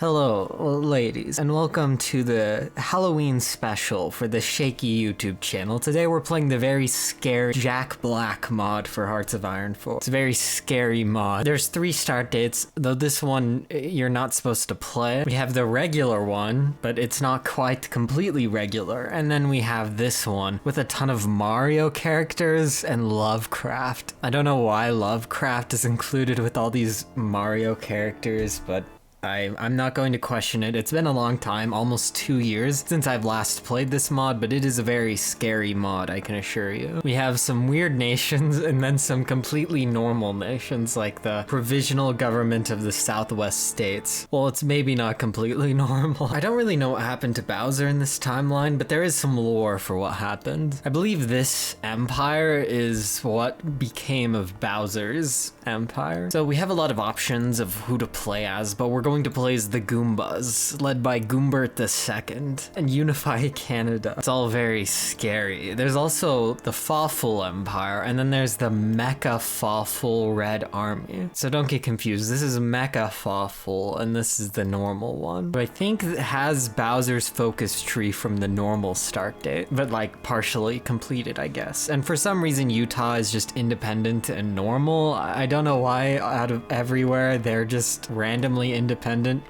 Hello, ladies, and welcome to the Halloween special for the DShakey YouTube channel. Today we're playing the very scary Jack Black mod for Hearts of Iron 4. It's a very scary mod. There's 3 start dates, though this one you're not supposed to play. We have the regular one, but it's not quite completely regular. And then we have this one with a ton of Mario characters and Lovecraft. I don't know why Lovecraft is included with all these Mario characters, but I'm not going to question it. It's been a long time, almost 2 years since I've last played this mod, but it is a very scary mod, I can assure you. We have some weird nations and then some completely normal nations like the provisional government of the Southwest states. Well, it's maybe not completely normal. I don't really know what happened to Bowser in this timeline, but there is some lore for what happened. I believe this empire is what became of Bowser's empire. So we have a lot of options of who to play as, but we're going to play as the Goombas, led by Goombert II and Unify Canada. It's all very scary. There's also the Fawful Empire, and then there's the Mecha Fawful Red Army. So don't get confused. This is Mecha Fawful, and this is the normal one. But I think it has Bowser's focus tree from the normal start date, but like partially completed, I guess. And for some reason, Utah is just independent and normal. I don't know why out of everywhere, they're just randomly independent,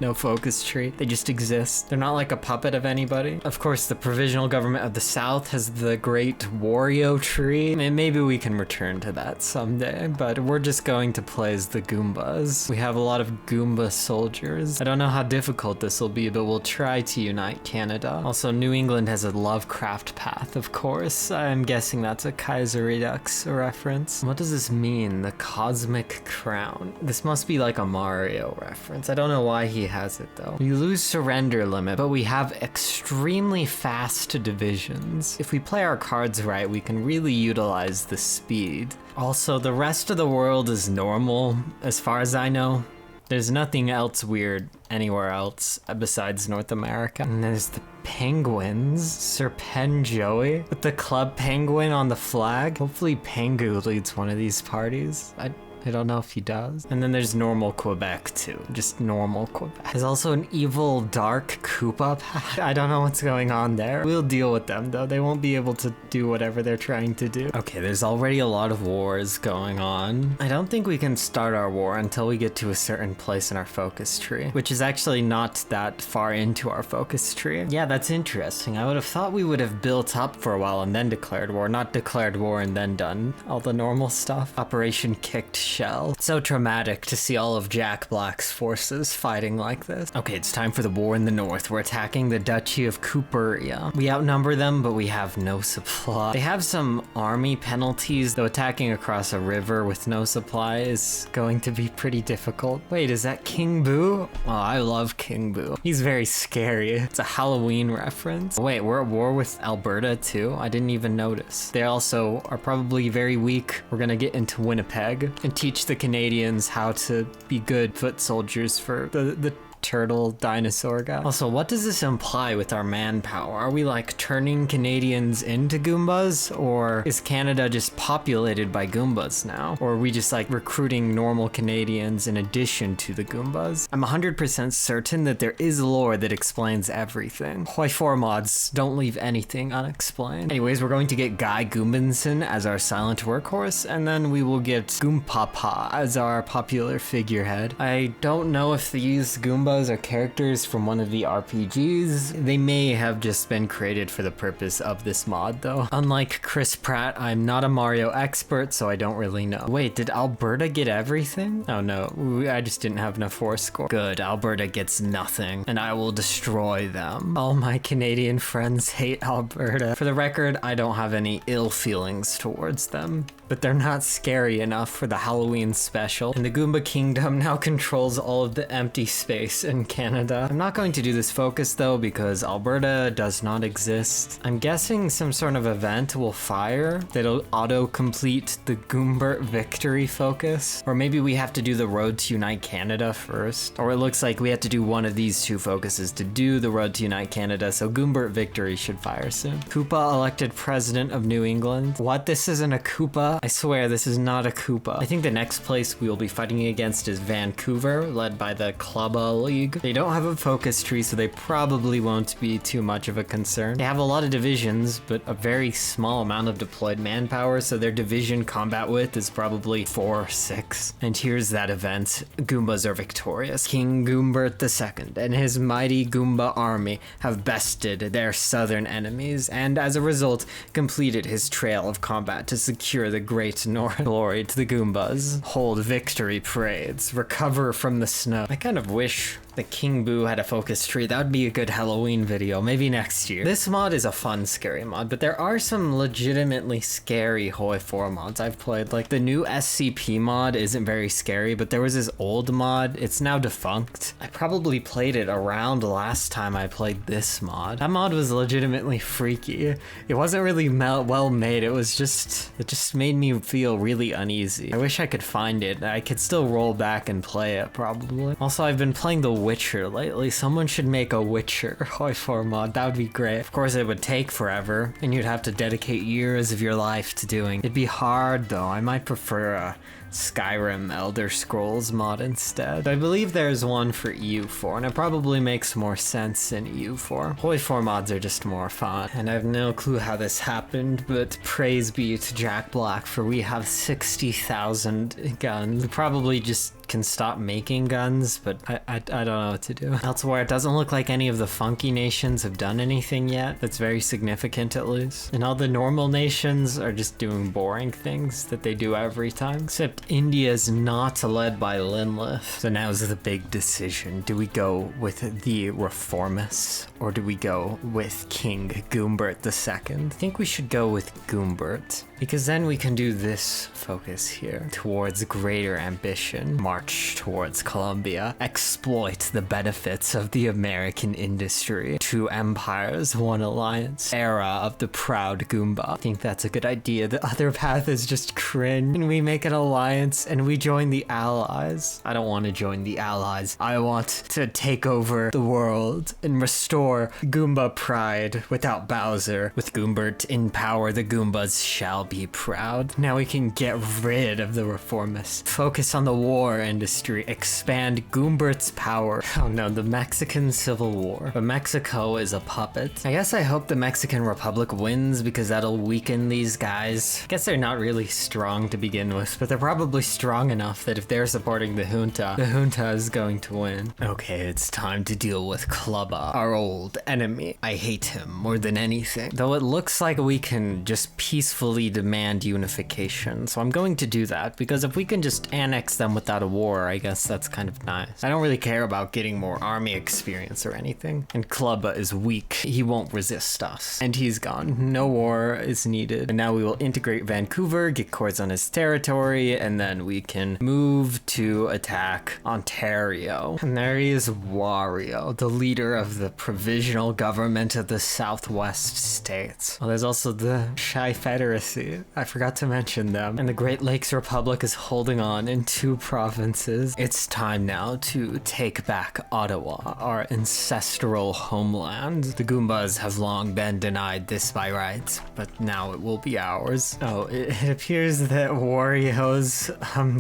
no focus tree. They just exist. They're not like a puppet of anybody. Of course, the provisional government of the South has the great Wario tree, and maybe we can return to that someday, but we're just going to play as the Goombas. We have a lot of Goomba soldiers. I don't know how difficult this will be, but we'll try to unite Canada. Also, New England has a Lovecraft path, of course. I'm guessing that's a Kaiser Redux reference. What does this mean? The Cosmic Crown. This must be like a Mario reference. I don't know why he has it though. We lose surrender limit, but we have extremely fast divisions. If we play our cards right, we can really utilize the speed. Also, the rest of the world is normal, as far as I know. There's nothing else weird anywhere else besides North America. And there's the penguins, Sir Pen Joey, with the club penguin on the flag. Hopefully Pengu leads one of these parties. I don't know if he does. And then there's normal Quebec too, just normal Quebec. There's also an evil dark Koopa pack. I don't know what's going on there. We'll deal with them though. They won't be able to do whatever they're trying to do. Okay, there's already a lot of wars going on. I don't think we can start our war until we get to a certain place in our focus tree, which is actually not that far into our focus tree. Yeah, that's interesting. I would have thought we would have built up for a while and then declared war, not declared war and then done all the normal stuff. Operation Kicked Shell. It's so traumatic to see all of Jack Black's forces fighting like this. Okay, it's time for the war in the north. We're attacking the Duchy of Cooperia. We outnumber them, but we have no supply. They have some army penalties, though attacking across a river with no supply is going to be pretty difficult. Wait, is that King Boo? Oh, I love King Boo. He's very scary. It's a Halloween reference. Wait, we're at war with Alberta too? I didn't even notice. They also are probably very weak. We're gonna get into Winnipeg and teach the Canadians how to be good foot soldiers for the turtle dinosaur guy. Also, what does this imply with our manpower? Are we like turning Canadians into Goombas, or is Canada just populated by Goombas now? Or are we just like recruiting normal Canadians in addition to the Goombas? I'm 100% certain that there is lore that explains everything. Hoi4 mods don't leave anything unexplained. Anyways, we're going to get Guy Goombinson as our silent workhorse, and then we will get Goompapa as our popular figurehead. I don't know if these Goombas are characters from one of the RPGs. They may have just been created for the purpose of this mod though. Unlike Chris Pratt, I'm not a Mario expert, so I don't really know. Wait, did Alberta get everything? Oh no, I just didn't have enough force score. Good, Alberta gets nothing, and I will destroy them. All my Canadian friends hate Alberta. For the record, I don't have any ill feelings towards them, but they're not scary enough for the Halloween special. And the Goomba Kingdom now controls all of the empty space in Canada. I'm not going to do this focus though because Alberta does not exist. I'm guessing some sort of event will fire that'll auto-complete the Goombert victory focus. Or maybe we have to do the Road to Unite Canada first. Or it looks like we have to do one of these 2 focuses to do the Road to Unite Canada, so Goombert victory should fire soon. Koopa elected president of New England. What? This isn't a Koopa? Koopa? I swear this is not a Koopa. I think the next place we will be fighting against is Vancouver, led by the Clubba League. They don't have a focus tree, so they probably won't be too much of a concern. They have a lot of divisions, but a very small amount of deployed manpower, so their division combat width is probably 4 or 6. And here's that event. Goombas are victorious. King Goombert II and his mighty Goomba army have bested their southern enemies, and as a result, completed his trail of combat to secure the Great North. Glory to the Goombas. Hold victory parades. Recover from the snow. I kind of wish the King Boo had a focus tree. That would be a good Halloween video, maybe next year. This mod is a fun, scary mod, but there are some legitimately scary Hoi4 mods I've played. Like the new SCP mod isn't very scary, but there was this old mod. It's now defunct. I probably played it around last time I played this mod. That mod was legitimately freaky. It wasn't really well made. It just made me feel really uneasy. I wish I could find it. I could still roll back and play it probably. Also, I've been playing the Witcher lately. Someone should make a Witcher Hoi4 mod. That would be great. Of course, it would take forever, and you'd have to dedicate years of your life to doing. It'd be hard though. I might prefer a Skyrim Elder Scrolls mod instead. I believe there's one for EU4, and it probably makes more sense in EU4. Hoi4 mods are just more fun, and I have no clue how this happened, but praise be to Jack Black, for we have 60,000 guns. We probably just can stop making guns, but I don't know what to do. Elsewhere, it doesn't look like any of the funky nations have done anything yet that's very significant, at least. And all the normal nations are just doing boring things that they do every time. Except India's not led by Linlith. So now's the big decision. Do we go with the Reformists, or do we go with King Goombert II? I think we should go with Goombert, because then we can do this focus here towards greater ambition. March towards Colombia. Exploit the benefits of the American industry. 2 empires, 1 alliance. Era of the proud Goomba. I think that's a good idea. The other path is just cringe. And we make an alliance and we join the Allies. I don't want to join the Allies. I want to take over the world and restore Goomba pride without Bowser. With Goombert in power, the Goombas shall be proud. Now we can get rid of the Reformists. Focus on the war industry. Expand Goombert's power. Oh no, the Mexican Civil War. But Mexico is a puppet. I guess I hope the Mexican Republic wins, because that'll weaken these guys. I guess they're not really strong to begin with, but they're probably strong enough that if they're supporting the junta is going to win. Okay, it's time to deal with Clubba, our old enemy. I hate him more than anything. Though it looks like we can just peacefully demand unification, so I'm going to do that, because if we can just annex them without a war, I guess that's kind of nice. I don't really care about getting more army experience or anything. And Clubba is weak. He won't resist us. And he's gone. No war is needed. And now we will integrate Vancouver, get cores on his territory, and then we can move to attack Ontario. And there he is, Wario, the leader of the provisional government of the Southwest states. Well, there's also the Shy Federacy. I forgot to mention them. And the Great Lakes Republic is holding on in 2 provinces. It's time now to take back Ottawa, our ancestral homeland. The Goombas have long been denied this by right, but now it will be ours. Oh, it appears that Wario's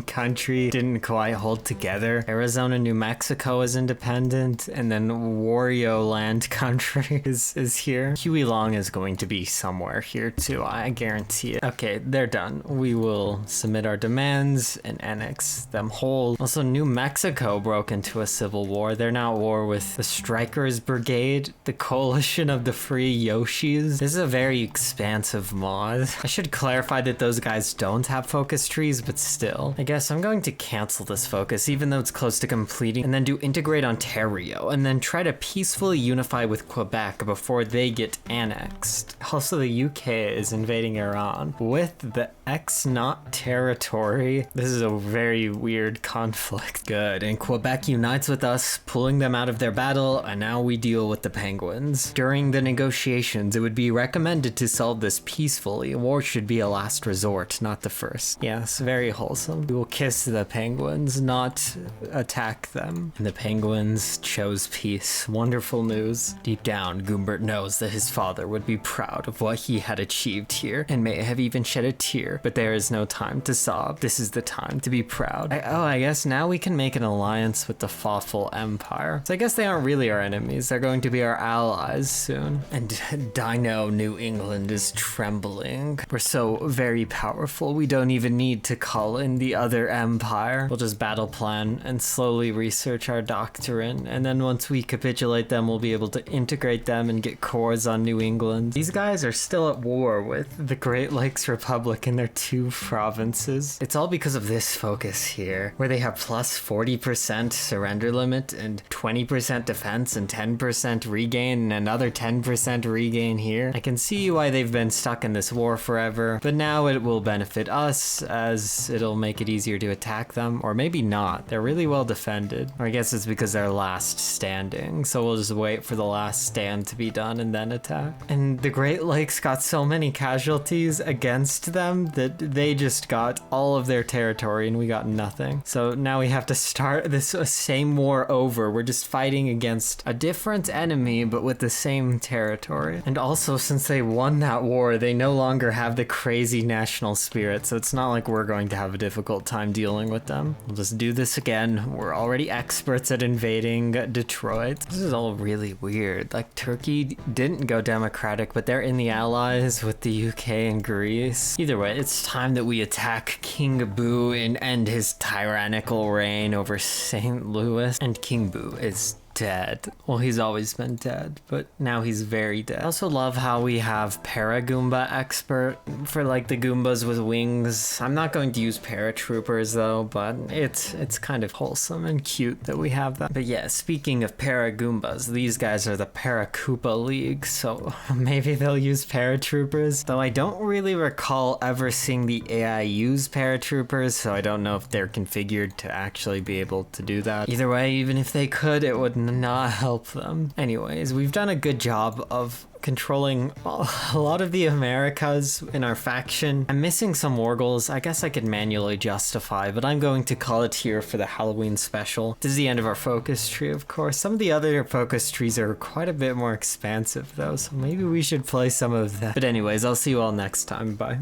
country didn't quite hold together. Arizona, New Mexico is independent, and then Wario Land country is here. Huey Long is going to be somewhere here too, I guarantee it. Okay, they're done. We will submit our demands and annex them whole. Also, New Mexico broke into a civil war. They're now at war with the Strikers Brigade, the Coalition of the Free Yoshis. This is a very expansive mod. I should clarify that those guys don't have focus trees, but still. I guess I'm going to cancel this focus, even though it's close to completing, and then do integrate Ontario, and then try to peacefully unify with Quebec before they get annexed. Also, the UK is invading Iran with the X-Not territory. This is a very weird conflict. Good. And Quebec unites with us, pulling them out of their battle, and now we deal with the Penguins. During the negotiations, it would be recommended to solve this peacefully. War should be a last resort, not the first. Yes, very wholesome. We will kiss the Penguins, not attack them. And the Penguins chose peace. Wonderful news. Deep down, Goombert knows that his father would be proud of what he had achieved here, and may have have even shed a tear, but there is no time to sob. This is the time to be proud. I guess now we can make an alliance with the Fawful Empire. So I guess they aren't really our enemies. They're going to be our allies soon. And Dino New England is trembling. We're so very powerful. We don't even need to call in the other empire. We'll just battle plan and slowly research our doctrine. And then once we capitulate them, we'll be able to integrate them and get cores on New England. These guys are still at war with the Great Lakes Republic in their 2 provinces. It's all because of this focus here, where they have plus 40% surrender limit and 20% defense and 10% regain and another 10% regain here. I can see why they've been stuck in this war forever, but now it will benefit us as it'll make it easier to attack them, or maybe not. They're really well defended. Or I guess it's because they're last standing, so we'll just wait for the last stand to be done and then attack. And the Great Lakes got so many casualties against them that they just got all of their territory and we got nothing. So now we have to start this same war over. We're just fighting against a different enemy but with the same territory. And also, since they won that war, they no longer have the crazy national spirit, so it's not like we're going to have a difficult time dealing with them. We'll just do this again. We're already experts at invading Detroit. This is all really weird. Like, Turkey didn't go democratic, but they're in the allies with the UK and Greece. Either way, it's time that we attack King Boo and end his tyrannical reign over St. Louis. And King Boo is dead. Well, he's always been dead, but now he's very dead. I also love how we have Para-Goomba expert for like the Goombas with wings. I'm not going to use paratroopers though, but it's kind of wholesome and cute that we have that. But yeah, speaking of Para-Goombas, these guys are the Para-Koopa League, so maybe they'll use paratroopers, though I don't really recall ever seeing the AI use paratroopers, so I don't know if they're configured to actually be able to do that. Either way, even if they could, it would not help them. Anyways, we've done a good job of controlling a lot of the Americas in our faction. I'm missing some war goals. I guess I could manually justify, but I'm going to call it here for the Halloween special. This is the end of our focus tree, of course. Some of the other focus trees are quite a bit more expansive though, so maybe we should play some of that. But anyways, I'll see you all next time. Bye.